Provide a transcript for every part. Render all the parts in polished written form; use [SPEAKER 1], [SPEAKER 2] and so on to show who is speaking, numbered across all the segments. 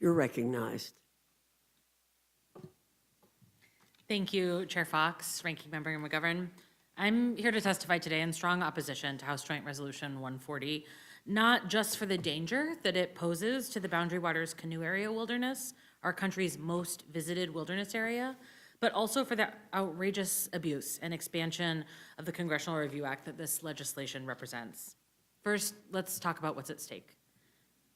[SPEAKER 1] You're recognized.
[SPEAKER 2] Thank you, Chair Fox, Ranking Member McGovern. I'm here to testify today in strong opposition to House Joint Resolution 140, not just for the danger that it poses to the Boundary Waters Canoe Area Wilderness, our country's most visited wilderness area, but also for the outrageous abuse and expansion of the Congressional Review Act that this legislation represents. First, let's talk about what's at stake.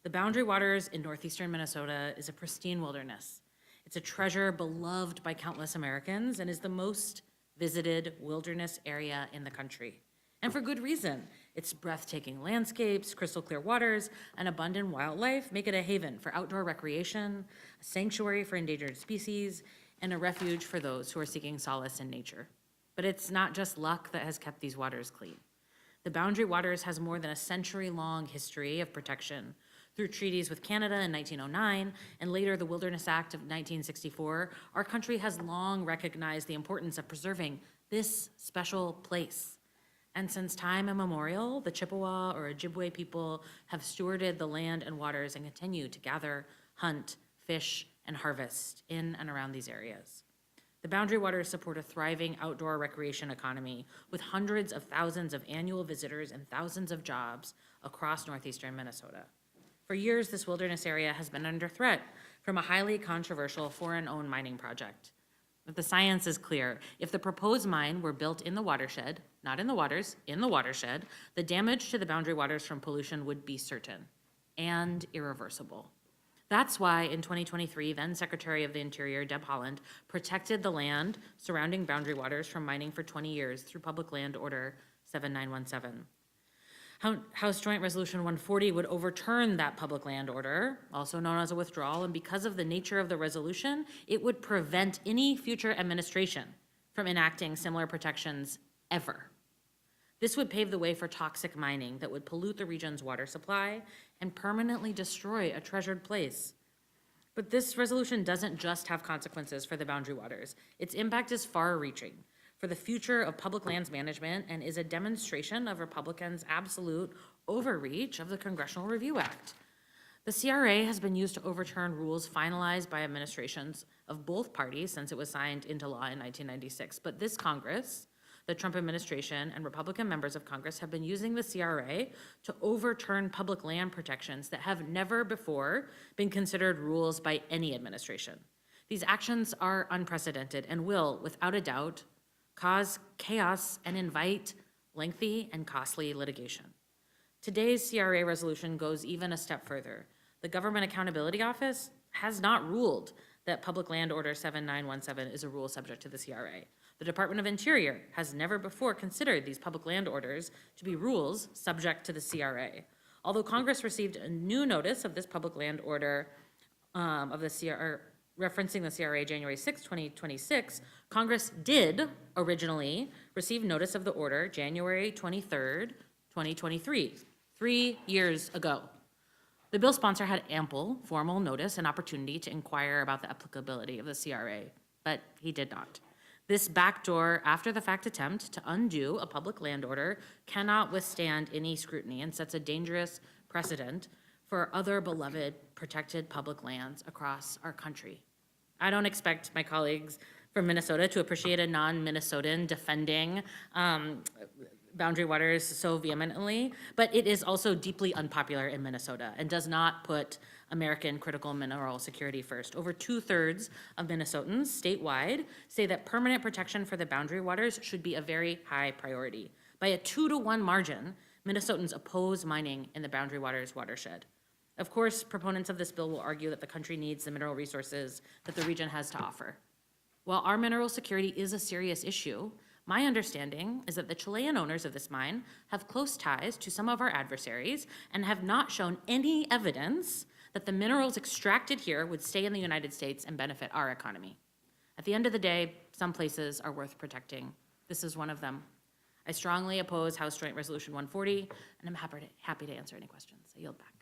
[SPEAKER 2] The Boundary Waters in northeastern Minnesota is a pristine wilderness. It's a treasure beloved by countless Americans and is the most visited wilderness area in the country. And for good reason. Its breathtaking landscapes, crystal clear waters, and abundant wildlife make it a haven for outdoor recreation, a sanctuary for endangered species, and a refuge for those who are seeking solace in nature. But it's not just luck that has kept these waters clean. The Boundary Waters has more than a century-long history of protection through treaties with Canada in 1909 and later the Wilderness Act of 1964. Our country has long recognized the importance of preserving this special place. And since time immemorial, the Chippewa or Ojibwe people have stewarded the land and waters and continue to gather, hunt, fish, and harvest in and around these areas. The Boundary Waters support a thriving outdoor recreation economy with hundreds of thousands of annual visitors and thousands of jobs across northeastern Minnesota. For years, this wilderness area has been under threat from a highly controversial foreign-owned mining project. But the science is clear. If the proposed mine were built in the watershed, not in the waters, in the watershed, the damage to the Boundary Waters from pollution would be certain and irreversible. That's why in 2023, then Secretary of the Interior, Deb Haaland, protected the land surrounding Boundary Waters from mining for 20 years through Public Land Order 7917. House Joint Resolution 140 would overturn that public land order, also known as a withdrawal, and because of the nature of the resolution, it would prevent any future administration from enacting similar protections ever. This would pave the way for toxic mining that would pollute the region's water supply and permanently destroy a treasured place. But this resolution doesn't just have consequences for the Boundary Waters. Its impact is far-reaching for the future of public lands management and is a demonstration of Republicans' absolute overreach of the Congressional Review Act. The CRA has been used to overturn rules finalized by administrations of both parties since it was signed into law in 1996. But this Congress, the Trump administration, and Republican members of Congress have been using the CRA to overturn public land protections that have never before been considered rules by any administration. These actions are unprecedented and will, without a doubt, cause chaos and invite lengthy and costly litigation. Today's CRA resolution goes even a step further. The Government Accountability Office has not ruled that Public Land Order 7917 is a rule subject to the CRA. The Department of Interior has never before considered these public land orders to be rules subject to the CRA. Although Congress received a new notice of this public land order of the CRA, referencing the CRA January 6, 2026, Congress did originally receive notice of the order January 23rd, 2023, 3 years ago. The bill sponsor had ample formal notice and opportunity to inquire about the applicability of the CRA, but he did not. This backdoor, after-the-fact attempt to undo a public land order cannot withstand any scrutiny and sets a dangerous precedent for other beloved protected public lands across our country. I don't expect my colleagues from Minnesota to appreciate a non-Minnesotan defending Boundary Waters so vehemently, but it is also deeply unpopular in Minnesota and does not put American critical mineral security first. Over 2/3 of Minnesotans statewide say that permanent protection for the Boundary Waters should be a very high priority. By a 2-to-1 margin, Minnesotans oppose mining in the Boundary Waters watershed. Of course, proponents of this bill will argue that the country needs the mineral resources that the region has to offer. While our mineral security is a serious issue, my understanding is that the Chilean owners of this mine have close ties to some of our adversaries and have not shown any evidence that the minerals extracted here would stay in the United States and benefit our economy. At the end of the day, some places are worth protecting. This is one of them. I strongly oppose House Joint Resolution 140, and I'm happy to answer any questions. I yield back.